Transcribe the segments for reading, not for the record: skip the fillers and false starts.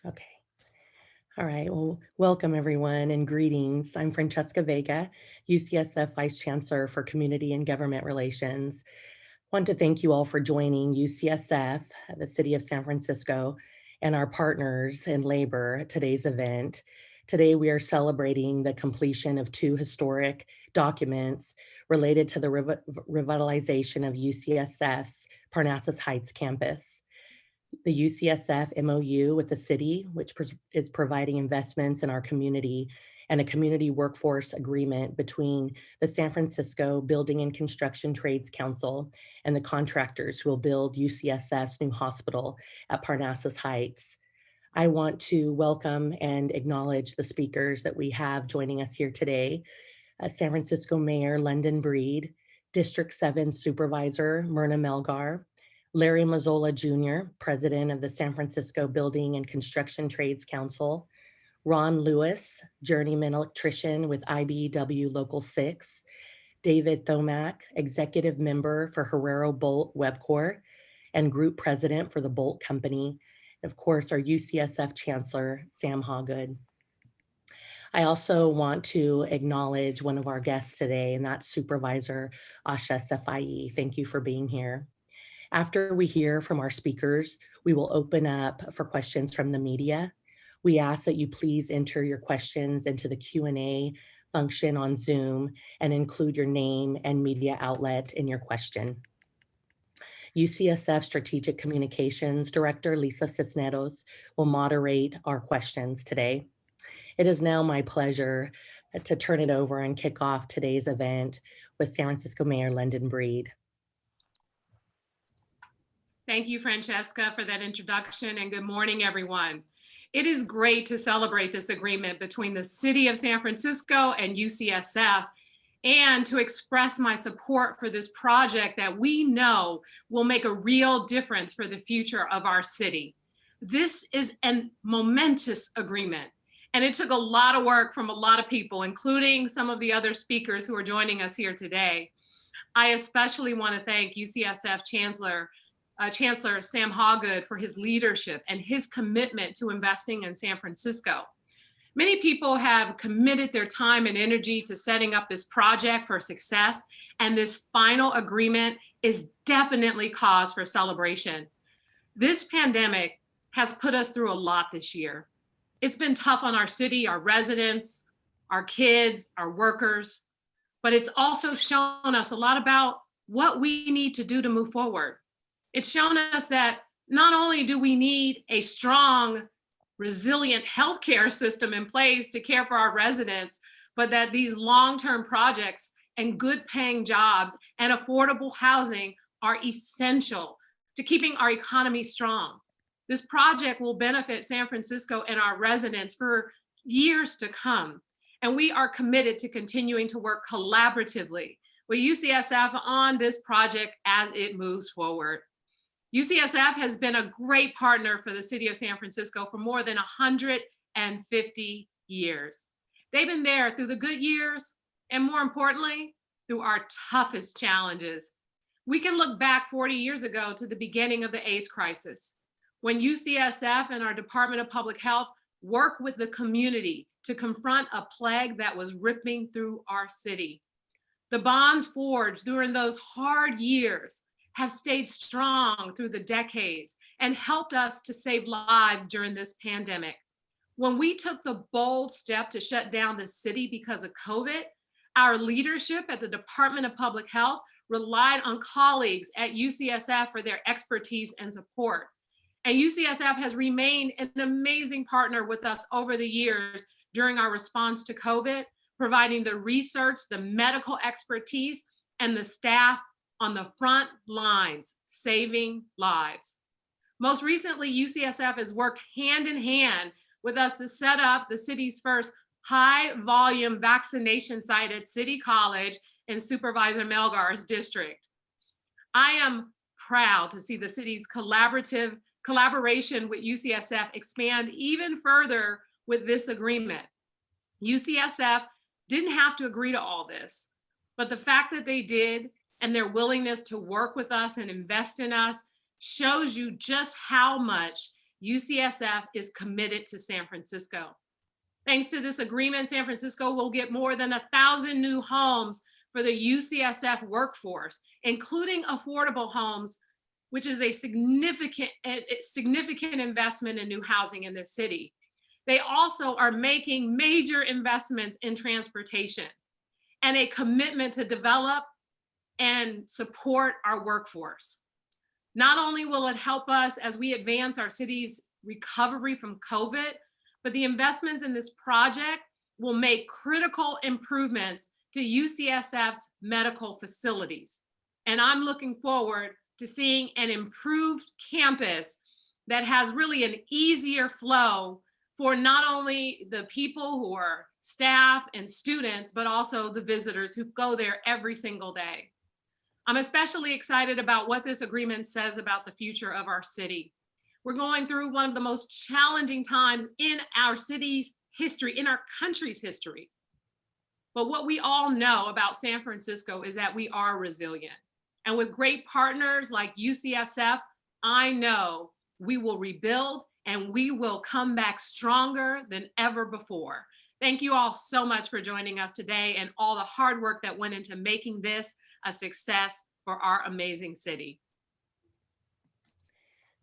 Okay. All right. Well, welcome everyone and greetings. I'm Francesca Vega, UCSF Vice Chancellor for Community and Government Relations. I want to thank you all for joining UCSF, the City of San Francisco, and our partners in labor at today's event. Today, we are celebrating the completion of two historic documents related to the revitalization of UCSF's Parnassus Heights campus. The UCSF MOU with the city, which is providing investments in our community, and a community workforce agreement between the San Francisco Building and Construction Trades Council and the contractors who will build UCSF's new hospital at Parnassus Heights. I want to welcome and acknowledge the speakers that we have joining us here today. San Francisco Mayor London Breed, District 7 Supervisor Myrna Melgar, Larry Mazzola Jr., President of the San Francisco Building and Construction Trades Council, Ron Lewis, Journeyman Electrician with IBEW Local 6, David Thomack, Executive Member for Herrero Bolt Webcor, and Group President for the Bolt Company, and of course, our UCSF Chancellor, Sam Hawgood. I also want to acknowledge one of our guests today, and that's Supervisor Asha Safai. Thank you for being here. After we hear from our speakers, we will open up for questions from the media. We ask that you please enter your questions into the Q&A function on Zoom and include your name and media outlet in your question. UCSF Strategic Communications Director Lisa Cisneros will moderate our questions today. It is now my pleasure to turn it over and kick off today's event with San Francisco Mayor London Breed. Thank you, Francesca, for that introduction, and good morning, everyone. It is great to celebrate this agreement between the City of San Francisco and UCSF, and to express my support for this project that we know will make a real difference for the future of our city. This is a momentous agreement, and it took a lot of work from a lot of people, including some of the other speakers who are joining us here today. I especially want to thank UCSF Chancellor Sam Hawgood for his leadership and his commitment to investing in San Francisco. Many people have committed their time and energy to setting up this project for success, and this final agreement is definitely cause for celebration. This pandemic has put us through a lot this year. It's been tough on our city, our residents, our kids, our workers, but it's also shown us a lot about what we need to do to move forward. It's shown us that not only do we need a strong, resilient healthcare system in place to care for our residents, but that these long-term projects and good paying jobs and affordable housing are essential to keeping our economy strong. This project will benefit San Francisco and our residents for years to come. And we are committed to continuing to work collaboratively with UCSF on this project as it moves forward. UCSF has been a great partner for the City of San Francisco for more than 150 years. They've been there through the good years, and more importantly, through our toughest challenges. We can look back 40 years ago to the beginning of the AIDS crisis, when UCSF and our Department of Public Health worked with the community to confront a plague that was ripping through our city. The bonds forged during those hard years have stayed strong through the decades and helped us to save lives during this pandemic. When we took the bold step to shut down the city because of COVID, our leadership at the Department of Public Health relied on colleagues at UCSF for their expertise and support. And UCSF has remained an amazing partner with us over the years during our response to COVID, providing the research, the medical expertise, and the staff on the front lines, saving lives. Most recently, UCSF has worked hand in hand with us to set up the city's first high volume vaccination site at City College in Supervisor Melgar's district. I am proud to see the city's collaboration with UCSF expand even further with this agreement. UCSF didn't have to agree to all this, but the fact that they did and their willingness to work with us and invest in us shows you just how much UCSF is committed to San Francisco. Thanks to this agreement, San Francisco will get more than 1,000 new homes for the UCSF workforce, including affordable homes, which is a significant investment in new housing in this city. They also are making major investments in transportation and a commitment to develop and support our workforce. Not only will it help us as we advance our city's recovery from COVID, but the investments in this project will make critical improvements to UCSF's medical facilities. And I'm looking forward to seeing an improved campus that has really an easier flow for not only the people who are staff and students, but also the visitors who go there every single day. I'm especially excited about what this agreement says about the future of our city. We're going through one of the most challenging times in our city's history, in our country's history. But what we all know about San Francisco is that we are resilient. And with great partners like UCSF, I know we will rebuild and we will come back stronger than ever before. Thank you all so much for joining us today and all the hard work that went into making this a success for our amazing city.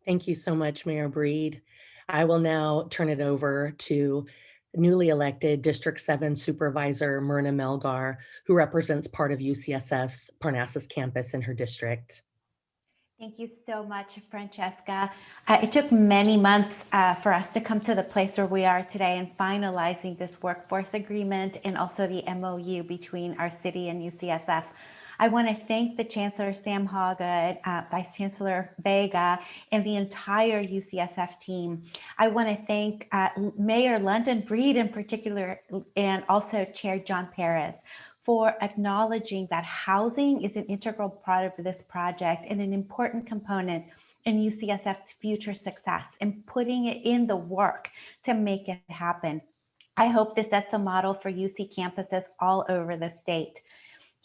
Thank you so much, Mayor Breed. I will now turn it over to newly elected District 7 Supervisor Myrna Melgar, who represents part of UCSF's Parnassus campus in her district. Thank you so much, Francesca. It took many months for us to come to the place where we are today in finalizing this workforce agreement and also the MOU between our city and UCSF. I want to thank the Chancellor Sam Hawgood, Vice Chancellor Vega, and the entire UCSF team. I want to thank Mayor London Breed in particular, and also Chair John Perez, for acknowledging that housing is an integral part of this project and an important component in UCSF's future success and putting it in the work to make it happen. I hope this sets a model for UC campuses all over the state.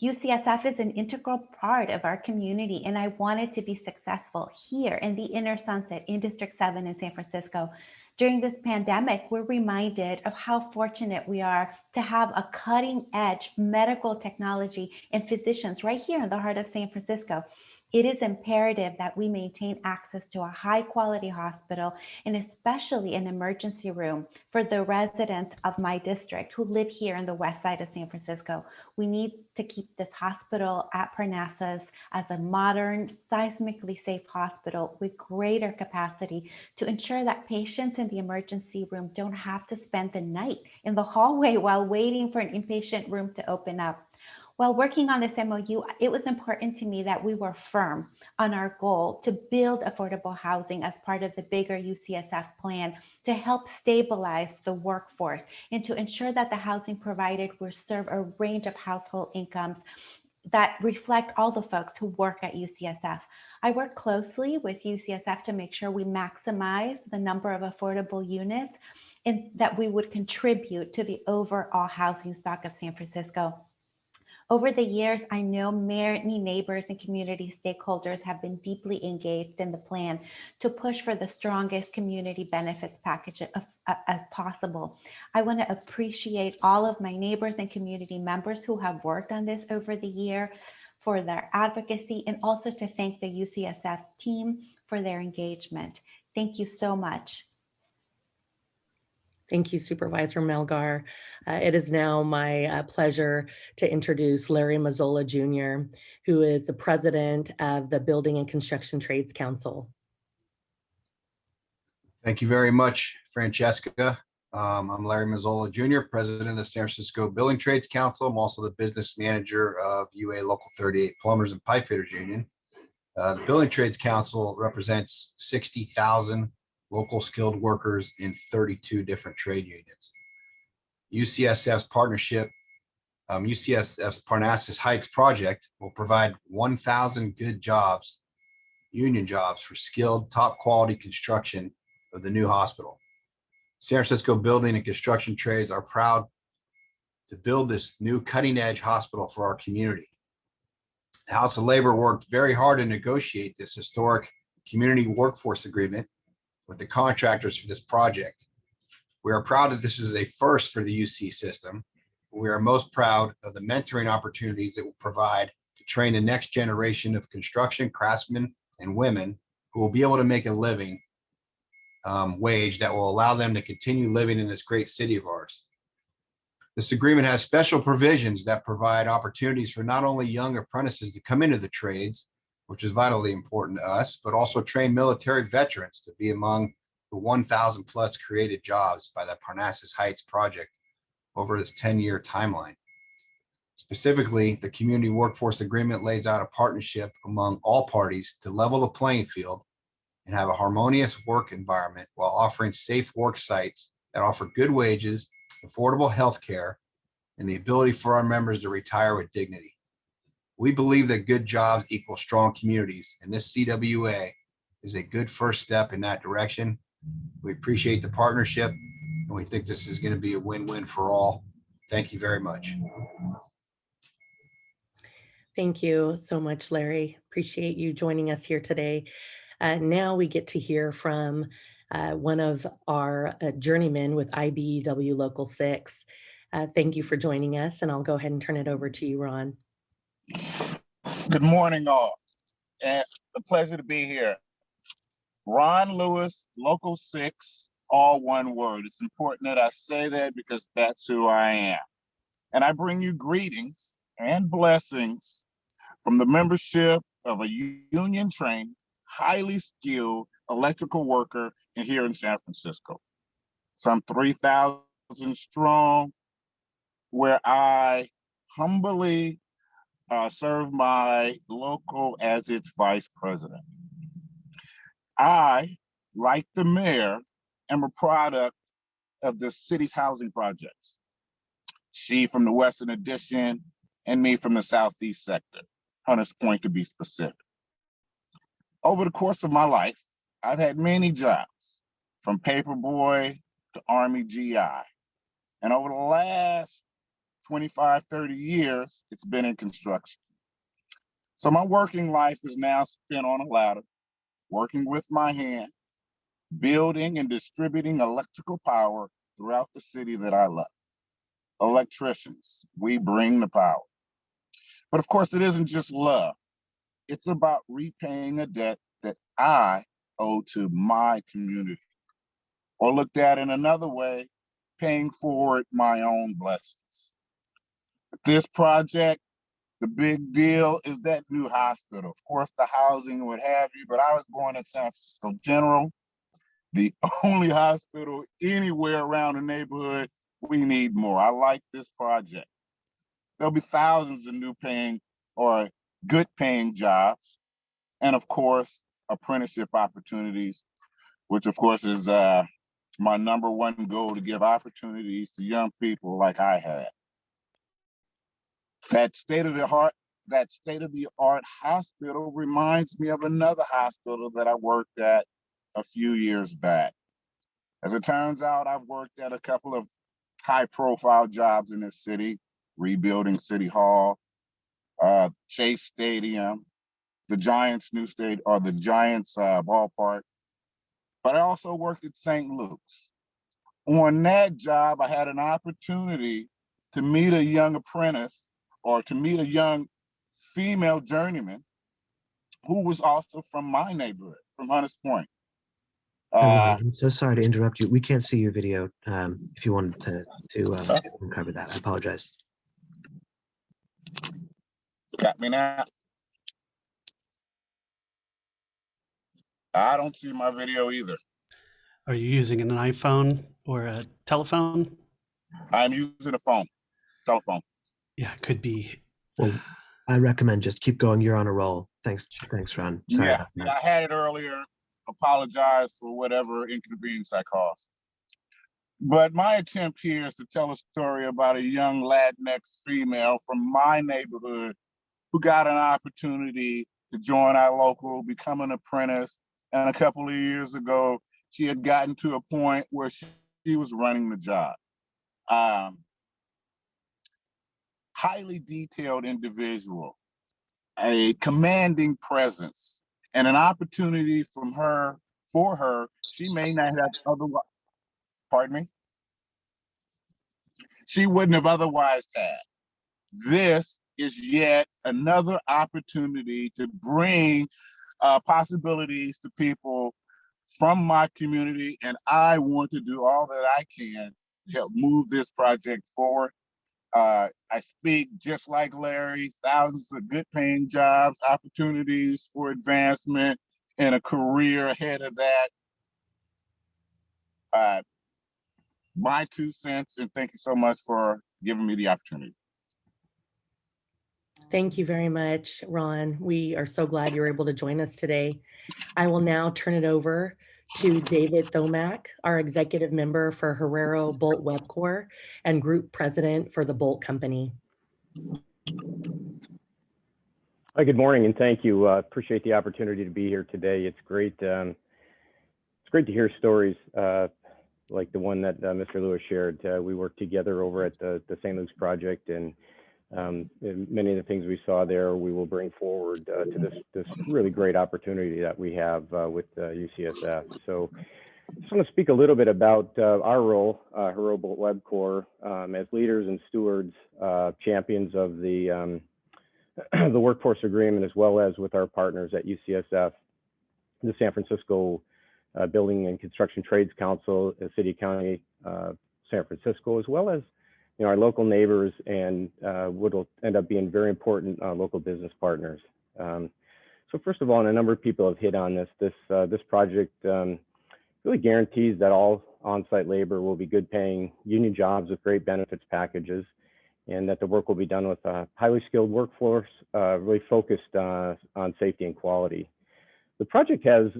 UCSF is an integral part of our community, and I want it to be successful here in the Inner Sunset in District 7 in San Francisco. During this pandemic, we're reminded of how fortunate we are to have a cutting-edge medical technology and physicians right here in the heart of San Francisco. It is imperative that we maintain access to a high-quality hospital, and especially an emergency room for the residents of my district who live here in the west side of San Francisco. We need to keep this hospital at Parnassus as a modern, seismically safe hospital with greater capacity to ensure that patients in the emergency room don't have to spend the night in the hallway while waiting for an inpatient room to open up. While working on this MOU, it was important to me that we were firm on our goal to build affordable housing as part of the bigger UCSF plan to help stabilize the workforce and to ensure that the housing provided will serve a range of household incomes that reflect all the folks who work at UCSF. I work closely with UCSF to make sure we maximize the number of affordable units and that we would contribute to the overall housing stock of San Francisco. Over the years, I know many neighbors and community stakeholders have been deeply engaged in the plan to push for the strongest community benefits package as possible. I want to appreciate all of my neighbors and community members who have worked on this over the year for their advocacy, and also to thank the UCSF team for their engagement. Thank you so much. Thank you, Supervisor Melgar. It is now my pleasure to introduce Larry Mazzola Jr., who is the president of the Building and Construction Trades Council. Thank you very much, Francesca. I'm Larry Mazzola Jr., president of the San Francisco Building Trades Council. I'm also the business manager of UA Local 38 Plumbers and Pipe Fitters Union. The Building Trades Council represents 60,000 local skilled workers in 32 different trade unions. UCSF's partnership, UCSF's Parnassus Heights project will provide 1,000 good jobs, union jobs, for skilled, top quality construction of the new hospital. San Francisco Building and Construction Trades are proud to build this new cutting edge hospital for our community. The House of Labor worked very hard to negotiate this historic community workforce agreement with the contractors for this project. We are proud that this is a first for the UC system. We are most proud of the mentoring opportunities it will provide to train the next generation of construction craftsmen and women who will be able to make a living wage that will allow them to continue living in this great city of ours. This agreement has special provisions that provide opportunities for not only young apprentices to come into the trades, which is vitally important to us, but also train military veterans to be among the 1,000 plus created jobs by the Parnassus Heights project over this 10-year timeline. Specifically, the Community Workforce Agreement lays out a partnership among all parties to level the playing field and have a harmonious work environment while offering safe work sites that offer good wages, affordable health care, and the ability for our members to retire with dignity. We believe that good jobs equal strong communities, and this CWA is a good first step in that direction. We appreciate the partnership, and we think this is going to be a win-win for all. Thank you very much. Thank you so much, Larry. Appreciate you joining us here today. Now we get to hear from one of our journeymen with IBEW Local 6. Thank you for joining us, and I'll go ahead and turn it over to you, Ron. Good morning, all, and a pleasure to be here. Ron Lewis, Local 6, all one word. It's important that I say that because that's who I am. And I bring you greetings and blessings from the membership of a union-trained, highly skilled electrical worker here in San Francisco. Some 3,000 strong, where I humbly serve my local as its vice president. I, like the mayor, am a product of the city's housing projects. She from the Western Addition and me from the Southeast sector, Hunters Point to be specific. Over the course of my life, I've had many jobs, from paperboy to Army GI. And over the last 25, 30 years, it's been in construction. So my working life is now spent on a ladder, working with my hands, building and distributing electrical power throughout the city that I love. Electricians, we bring the power. But of course, it isn't just love. It's about repaying a debt that I owe to my community. Or looked at in another way, paying forward my own blessings. This project, the big deal is that new hospital. Of course, the housing, what have you, but I was born at San Francisco General, the only hospital anywhere around the neighborhood. We need more. I like this project. There'll be thousands of new paying or good paying jobs. And of course, apprenticeship opportunities, which of course is my number one goal, to give opportunities to young people like I had. That state-of-the-art hospital reminds me of another hospital that I worked at a few years back. As it turns out, I've worked at a couple of high-profile jobs in this city, rebuilding City Hall, Chase Stadium, the Giants' new stadium, or the Giants ballpark. But I also worked at St. Luke's. On that job, I had an opportunity to meet a young apprentice, or to meet a young female journeyman who was also from my neighborhood, from Hunters Point. I'm so sorry to interrupt you. We can't see your video. If you wanted to cover that, I apologize. Got me now? I don't see my video either. Are you using an iPhone or a telephone? I'm using a phone, telephone. Yeah, it could be. Well, I recommend just keep going. You're on a roll. Thanks, Ron. Sorry about that. I had it earlier. Apologize for whatever inconvenience I caused. But my attempt here is to tell a story about a young Latinx female from my neighborhood who got an opportunity to join our local, become an apprentice. And a couple of years ago, she had gotten to a point where she was running the job. Highly detailed individual, a commanding presence, and an opportunity from her for her she may not have otherwise, pardon me, she wouldn't have otherwise had. This is yet another opportunity to bring possibilities to people from my community, and I want to do all that I can to help move this project forward. I speak just like Larry, thousands of good paying jobs, opportunities for advancement and a career ahead of that. My 2 cents, and thank you so much for giving me the opportunity. Thank you very much, Ron. We are so glad you're able to join us today. I will now turn it over to David Thomack, our executive member for Herrero Bolt Webcor and group president for the Bolt Company. Hi, good morning, and thank you. Appreciate the opportunity to be here today. It's great to hear stories like the one that Mr. Lewis shared. We worked together over at the St. Luke's project, and many of the things we saw there, we will bring forward to this really great opportunity that we have with UCSF. So I just want to speak a little bit about our role, Herrero Bolt Webcor, as leaders and stewards, champions of the workforce agreement, as well as with our partners at UCSF, the San Francisco Building and Construction Trades Council, the City County San Francisco, as well as our local neighbors and what will end up being very important local business partners. So first of all, and a number of people have hit on this project really guarantees that all on-site labor will be good paying union jobs with great benefits packages, and that the work will be done with a highly skilled workforce, really focused on safety and quality. The project has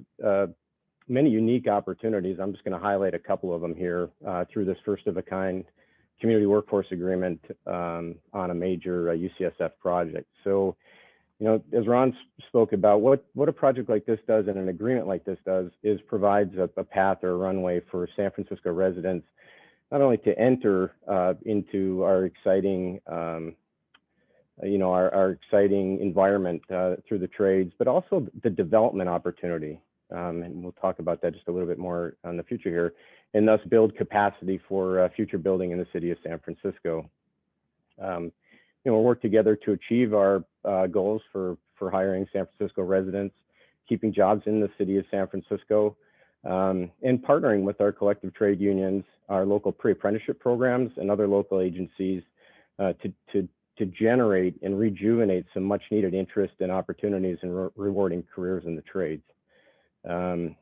many unique opportunities. I'm just going to highlight a couple of them here through this first of a kind community workforce agreement on a major UCSF project. So, as Ron spoke about, what a project like this does and an agreement like this does is provides a path or a runway for San Francisco residents, not only to enter into our exciting, our exciting environment through the trades, but also the development opportunity. And we'll talk about that just a little bit more in the future here, and thus build capacity for future building in the city of San Francisco. We'll work together to achieve our goals for hiring San Francisco residents, keeping jobs in the city of San Francisco, and partnering with our collective trade unions, our local pre-apprenticeship programs, and other local agencies to generate and rejuvenate some much needed interest and opportunities in rewarding careers in the trades. The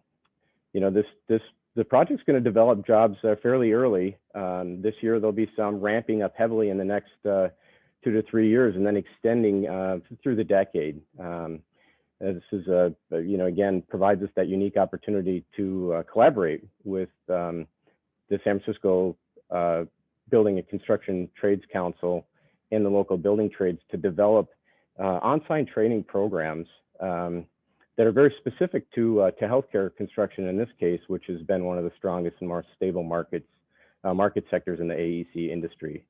project's going to develop jobs fairly early. This year, there'll be some ramping up heavily in the next 2 to 3 years, and then extending through the decade. This is again, provides us that unique opportunity to collaborate with the San Francisco Building and Construction Trades Council and the local building trades to develop on-site training programs that are very specific to healthcare construction in this case, which has been one of the strongest and more stable market sectors in the AEC industry.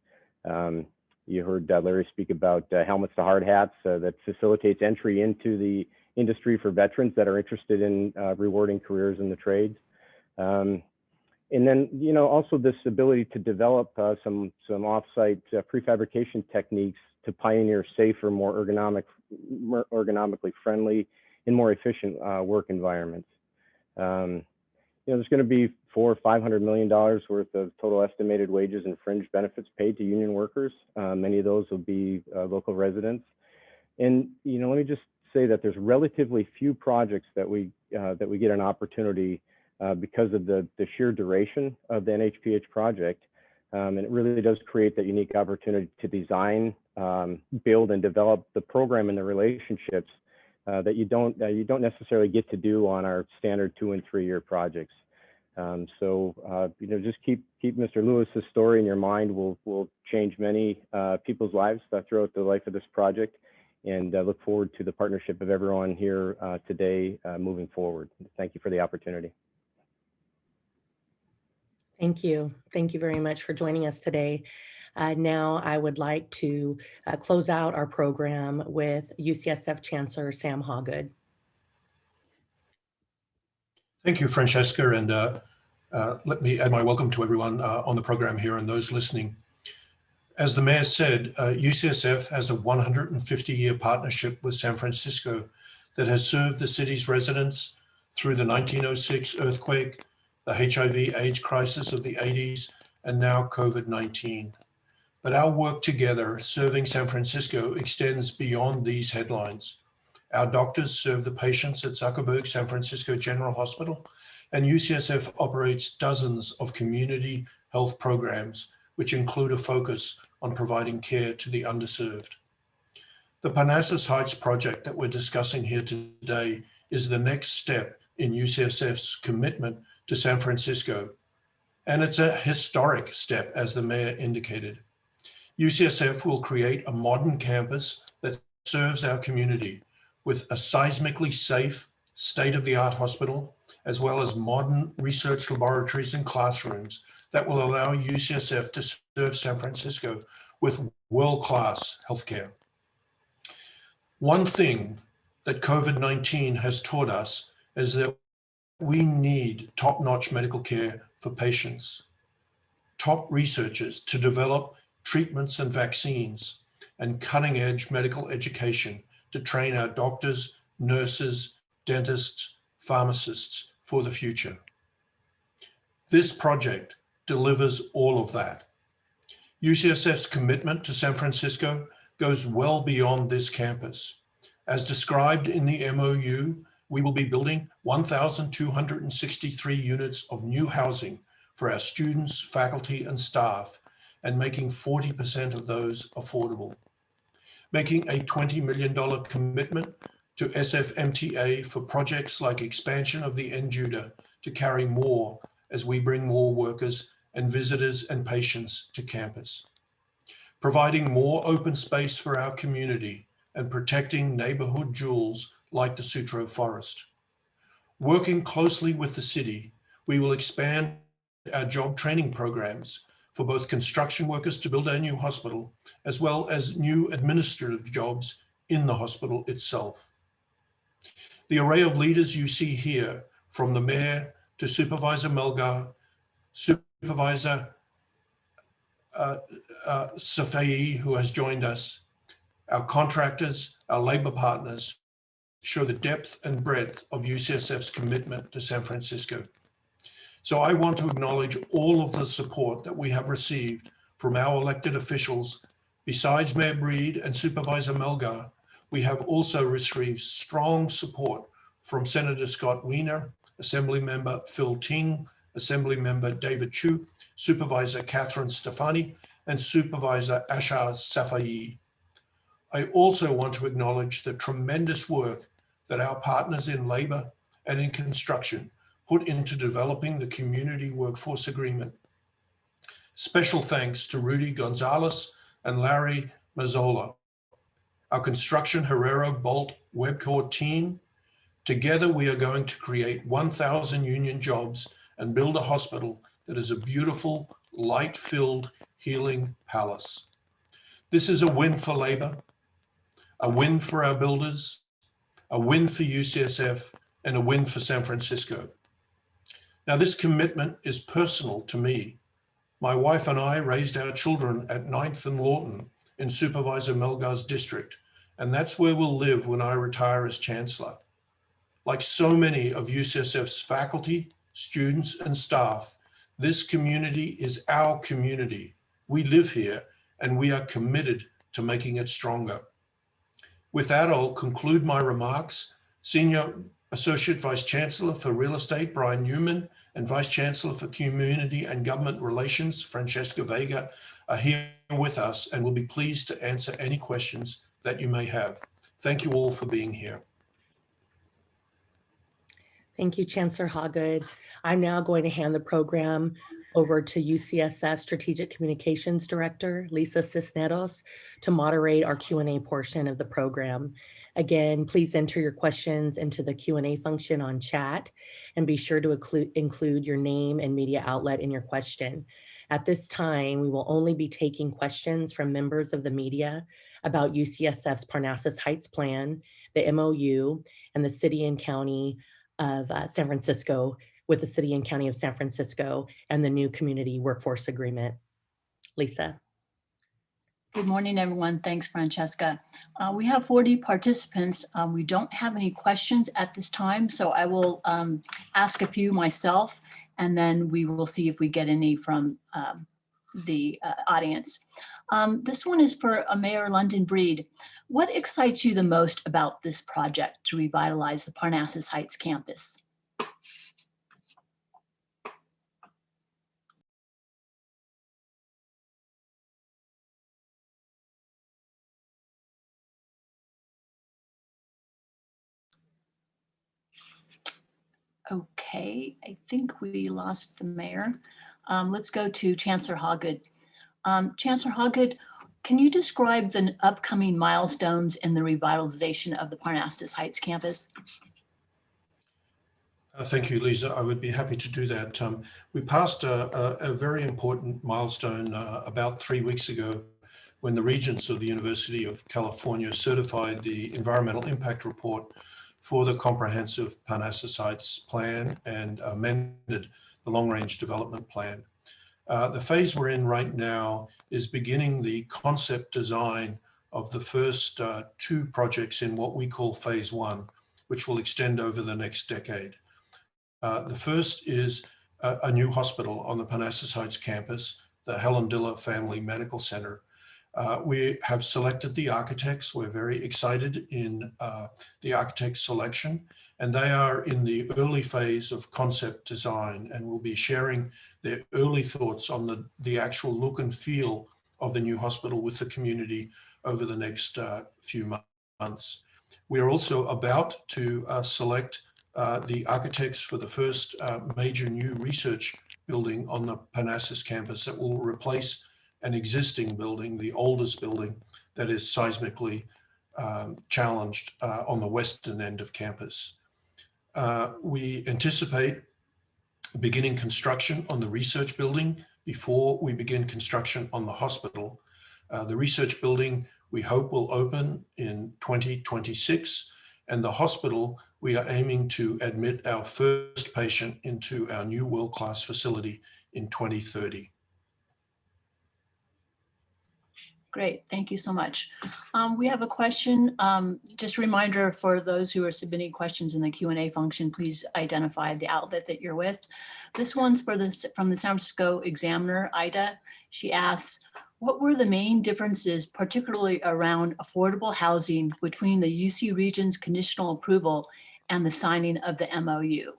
You heard Larry speak about helmets to hard hats that facilitates entry into the industry for veterans that are interested in rewarding careers in the trades. And then, also this ability to develop some offsite prefabrication techniques to pioneer safer, more ergonomically friendly and more efficient work environments. There's going to be $400 or $500 million worth of total estimated wages and fringe benefits paid to union workers. Many of those will be local residents. And let me just say that there's relatively few projects that we get an opportunity because of the sheer duration of the NHPH project. And it really does create that unique opportunity to design, build, and develop the program and the relationships that you don't necessarily get to do on our standard 2 and 3 year projects. Just keep Mr. Lewis's story in your mind. Will change many people's lives throughout the life of this project, and look forward to the partnership of everyone here today moving forward. Thank you for the opportunity. Thank you. Thank you very much for joining us today. Now I would like to close out our program with UCSF Chancellor Sam Hawgood. Thank you, Francesca, and let me add my welcome to everyone on the program here and those listening. As the mayor said, UCSF has a 150-year partnership with San Francisco that has served the city's residents through the 1906 earthquake, the HIV/AIDS crisis of the 80s, and now COVID-19. But our work together serving San Francisco extends beyond these headlines. Our doctors serve the patients at Zuckerberg San Francisco General Hospital, and UCSF operates dozens of community health programs, which include a focus on providing care to the underserved. The Parnassus Heights project that we're discussing here today is the next step in UCSF's commitment to San Francisco, and it's a historic step, as the mayor indicated. UCSF will create a modern campus that serves our community with a seismically safe, state-of-the-art hospital, as well as modern research laboratories and classrooms that will allow UCSF to serve San Francisco with world-class healthcare. One thing that COVID-19 has taught us is that we need top-notch medical care for patients, top researchers to develop treatments and vaccines, and cutting-edge medical education to train our doctors, nurses, dentists, pharmacists for the future. This project delivers all of that. UCSF's commitment to San Francisco goes well beyond this campus. As described in the MOU, we will be building 1,263 units of new housing for our students, faculty, and staff, and making 40% of those affordable. Making a $20 million commitment to SFMTA for projects like expansion of the NJUDA to carry more as we bring more workers and visitors and patients to campus. Providing more open space for our community and protecting neighborhood jewels like the Sutro Forest. Working closely with the city, we will expand our job training programs for both construction workers to build our new hospital, as well as new administrative jobs in the hospital itself. The array of leaders you see here, from the mayor to Supervisor Melgar, Supervisor Safai, who has joined us, our contractors, our labor partners, show the depth and breadth of UCSF's commitment to San Francisco. So I want to acknowledge all of the support that we have received from our elected officials. Besides Mayor Breed and Supervisor Melgar, we have also received strong support from Senator Scott Wiener, Assemblymember Phil Ting, Assemblymember David Chu, Supervisor Catherine Stefani, and Supervisor Ashar Safai. I also want to acknowledge the tremendous work that our partners in labor and in construction put into developing the Community Workforce Agreement. Special thanks to Rudy Gonzalez and Larry Mazzola, our construction Herrera Bolt Webcore team. Together, we are going to create 1,000 union jobs and build a hospital that is a beautiful, light-filled, healing palace. This is a win for labor, a win for our builders, a win for UCSF, and a win for San Francisco. Now, this commitment is personal to me. My wife and I raised our children at 9th and Lawton in Supervisor Melgar's district, and that's where we'll live when I retire as Chancellor. Like so many of UCSF's faculty, students, and staff, this community is our community. We live here, and we are committed to making it stronger. With that, I'll conclude my remarks. Senior Associate Vice Chancellor for Real Estate, Brian Newman, and Vice Chancellor for Community and Government Relations, Francesca Vega, are here with us and will be pleased to answer any questions that you may have. Thank you all for being here. Thank you, Chancellor Hawgood. I'm now going to hand the program over to UCSF Strategic Communications Director, Lisa Cisneros, to moderate our Q&A portion of the program. Again, please enter your questions into the Q&A function on chat and be sure to include your name and media outlet in your question. At this time, we will only be taking questions from members of the media about UCSF's Parnassus Heights plan, the MOU, and the city and county of San Francisco with the City and County of San Francisco and the new community workforce agreement. Lisa. Good morning, everyone. Thanks, Francesca. We have 40 participants. We don't have any questions at this time, so I will ask a few myself, and then we will see if we get any from the audience. This one is for Mayor London Breed. What excites you the most about this project to revitalize the Parnassus Heights campus? Okay, I think we lost the mayor. Let's go to Chancellor Hawgood. Chancellor Hawgood, can you describe the upcoming milestones in the revitalization of the Parnassus Heights campus? Thank you, Lisa. I would be happy to do that. We passed a very important milestone about 3 weeks ago when the Regents of the University of California certified the environmental impact report for the comprehensive Parnassus Heights plan and amended the long-range development plan. The phase we're in right now is beginning the concept design of the first 2 projects in what we call phase 1, which will extend over the next decade. The first is a new hospital on the Parnassus Heights campus, the Helen Diller Family Medical Center. We have selected the architects. We're very excited in the architect selection, and they are in the early phase of concept design and will be sharing their early thoughts on the actual look and feel of the new hospital with the community over the next few months. We are also about to select the architects for the first major new research building on the Parnassus campus that will replace an existing building, the oldest building that is seismically challenged on the western end of campus. We anticipate beginning construction on the research building before we begin construction on the hospital. The research building we hope will open in 2026, and the hospital we are aiming to admit our first patient into our new world-class facility in 2030. Great, thank you so much. We have a question. Just a reminder for those who are submitting questions in the Q&A function, please identify the outlet that you're with. This one's from the San Francisco Examiner, Ida. She asks, what were the main differences, particularly around affordable housing, between the UC Region's conditional approval and the signing of the MOU?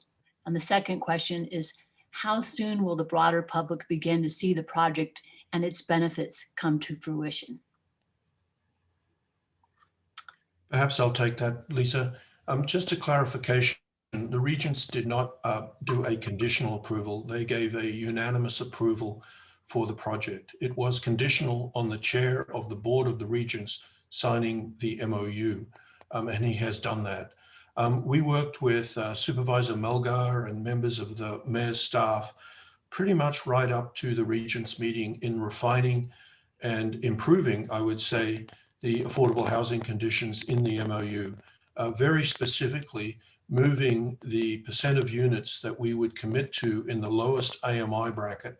And the second question is, how soon will the broader public begin to see the project and its benefits come to fruition? Perhaps I'll take that, Lisa. Just a clarification, the Regents did not do a conditional approval. They gave a unanimous approval for the project. It was conditional on the chair of the board of the Regents signing the MOU, and he has done that. We worked with Supervisor Melgar and members of the mayor's staff pretty much right up to the Regents meeting in refining and improving, I would say, the affordable housing conditions in the MOU, very specifically moving the percent of units that we would commit to in the lowest AMI bracket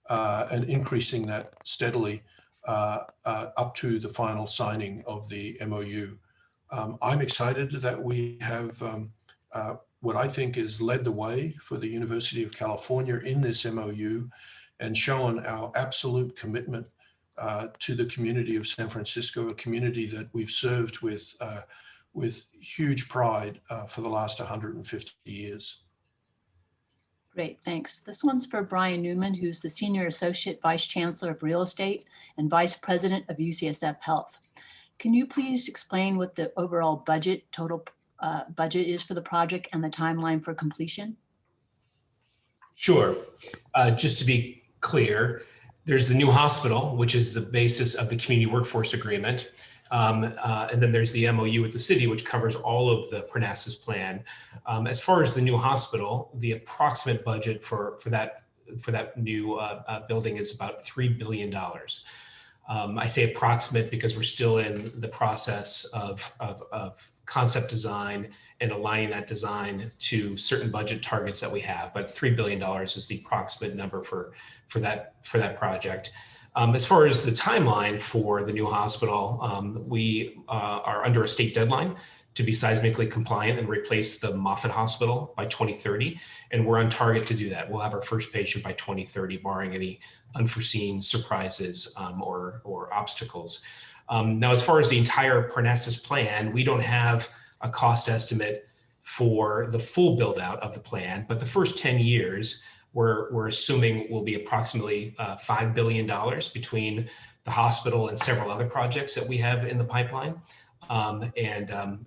and increasing that steadily up to the final signing of the MOU. I'm excited that we have what I think is led the way for the University of California in this MOU and shown our absolute commitment to the community of San Francisco, a community that we've served with huge pride for the last 150 years. Great, thanks. This one's for Brian Newman, who's the Senior Associate Vice Chancellor of Real Estate and Vice President of UCSF Health. Can you please explain what the overall total budget is for the project and the timeline for completion? Sure. Just to be clear, there's the new hospital, which is the basis of the community workforce agreement. And then there's the MOU with the city, which covers all of the Parnassus plan. As far as the new hospital, the approximate budget for that new building is about $3 billion. I say approximate because we're still in the process of concept design and aligning that design to certain budget targets that we have. But $3 billion is the approximate number for that project. As far as the timeline for the new hospital, we are under a state deadline to be seismically compliant and replace the Moffitt Hospital by 2030. And we're on target to do that. We'll have our first patient by 2030, barring any unforeseen surprises or obstacles. Now, as far as the entire Parnassus plan, we don't have a cost estimate for the full build out of the plan, but the first 10 years, we're assuming will be approximately $5 billion between the hospital and several other projects that we have in the pipeline. And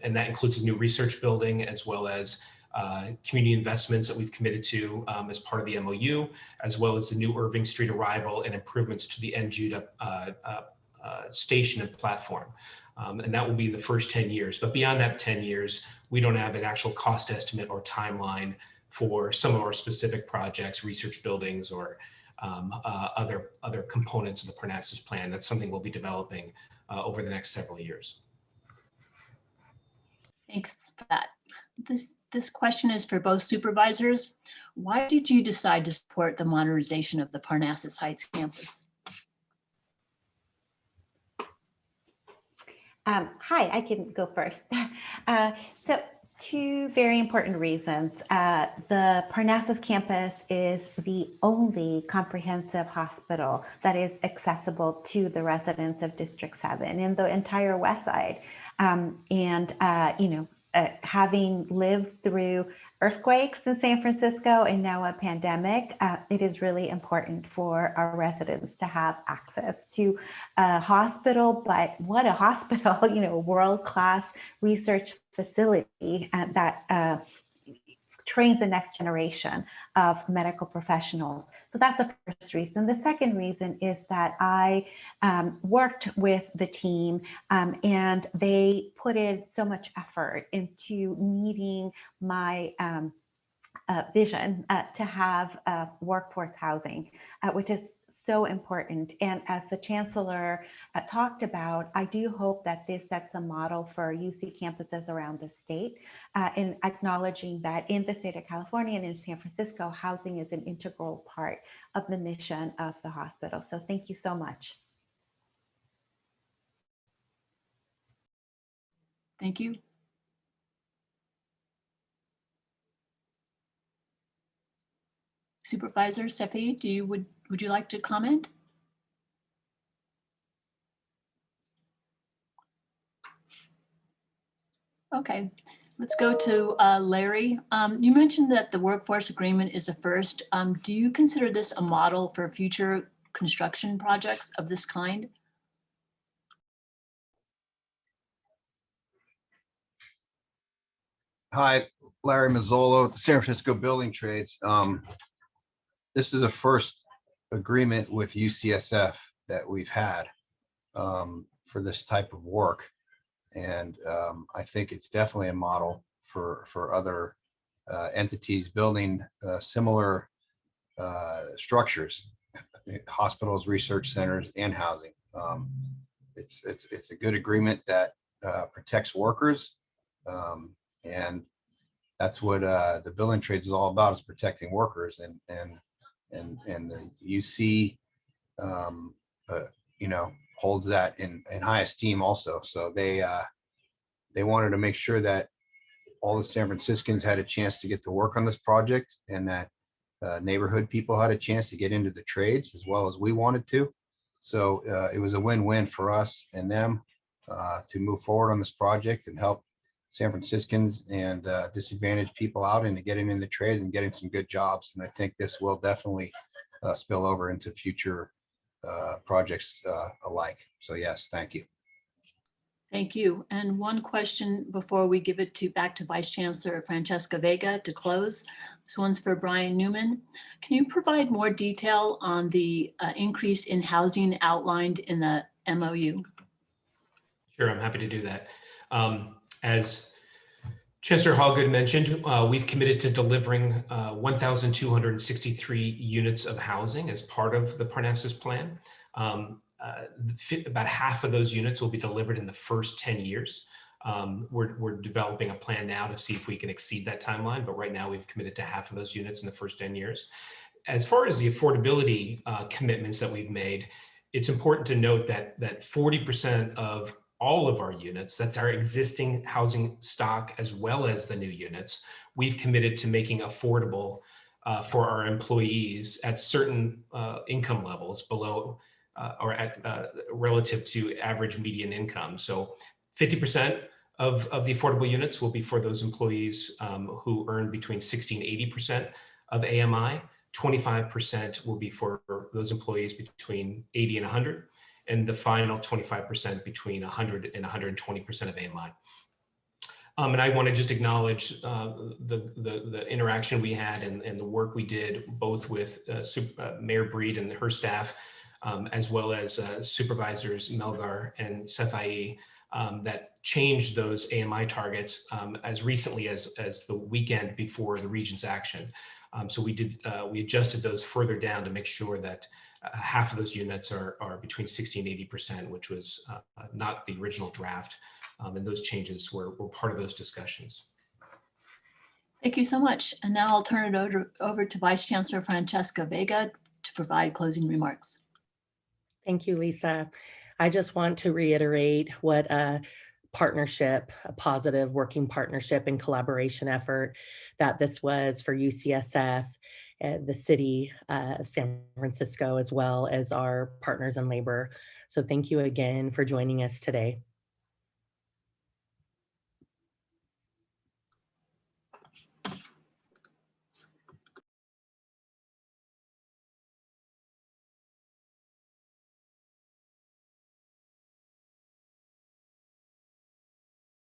that includes a new research building, as well as community investments that we've committed to as part of the MOU, as well as the new Irving Street arrival and improvements to the NJUDA station and platform. And that will be in the first 10 years. But beyond that 10 years, we don't have an actual cost estimate or timeline for some of our specific projects, research buildings, or other components of the Parnassus plan. That's something we'll be developing over the next several years. Thanks for that. This question is for both supervisors. Why did you decide to support the modernization of the Parnassus Heights campus? Hi, I can go first. So two very important reasons. The Parnassus campus is the only comprehensive hospital that is accessible to the residents of District 7 in the entire West Side. Having lived through earthquakes in San Francisco and now a pandemic, it is really important for our residents to have access to a hospital, but what a hospital, world-class research facility that trains the next generation of medical professionals. So that's the first reason. The second reason is that I worked with the team and they put in so much effort into meeting my vision to have workforce housing, which is so important. And as the Chancellor talked about, I do hope that this sets a model for UC campuses around the state in acknowledging that in the state of California and in San Francisco, housing is an integral part of the mission of the hospital. So thank you so much. Thank you. Supervisor Stephanie, would you like to comment? Okay, let's go to Larry. You mentioned that the workforce agreement is a first. Do you consider this a model for future construction projects of this kind? Hi, Larry Mazzola, San Francisco Building Trades. This is a first agreement with UCSF that we've had for this type of work. And I think it's definitely a model for other entities building similar structures, hospitals, research centers, and housing. It's a good agreement that protects workers. And that's what the building trades is all about, is protecting workers, and the UC holds that in high esteem also. So they wanted to make sure that all the San Franciscans had a chance to get to work on this project, and that neighborhood people had a chance to get into the trades as well as we wanted to. So it was a win-win for us and them to move forward on this project and help San Franciscans and disadvantaged people out into getting in the trades and getting some good jobs. And I think this will definitely spill over into future projects alike. So yes, thank you. Thank you. And one question before we give it back to Vice Chancellor Francesca Vega to close. This one's for Brian Newman. Can you provide more detail on the increase in housing outlined in the MOU? Sure, I'm happy to do that. As Chancellor Hawgood mentioned, we've committed to delivering 1,263 units of housing as part of the Parnassus plan. About half of those units will be delivered in the first 10 years. We're developing a plan now to see if we can exceed that timeline, but right now we've committed to half of those units in the first 10 years. As far as the affordability commitments that we've made, it's important to note that 40% of all of our units, that's our existing housing stock as well as the new units, we've committed to making affordable for our employees at certain income levels below or at relative to average median income. So 50% of the affordable units will be for those employees who earn between 60 and 80% of AMI. 25% will be for those employees between 80 and 100, and the final 25% between 100 and 120% of AMI. And I want to just acknowledge the interaction we had and the work we did both with Mayor Breed and her staff, as well as Supervisors Melgar and Sefai, that changed those AMI targets as recently as the weekend before the region's action. So we adjusted those further down to make sure that half of those units are between 60 and 80%, which was not the original draft. And those changes were part of those discussions. Thank you so much. And now I'll turn it over to Vice Chancellor Francesca Vega to provide closing remarks. Thank you, Lisa. I just want to reiterate what a partnership, a positive working partnership and collaboration effort that this was for UCSF, the city of San Francisco, as well as our partners in labor. So thank you again for joining us today.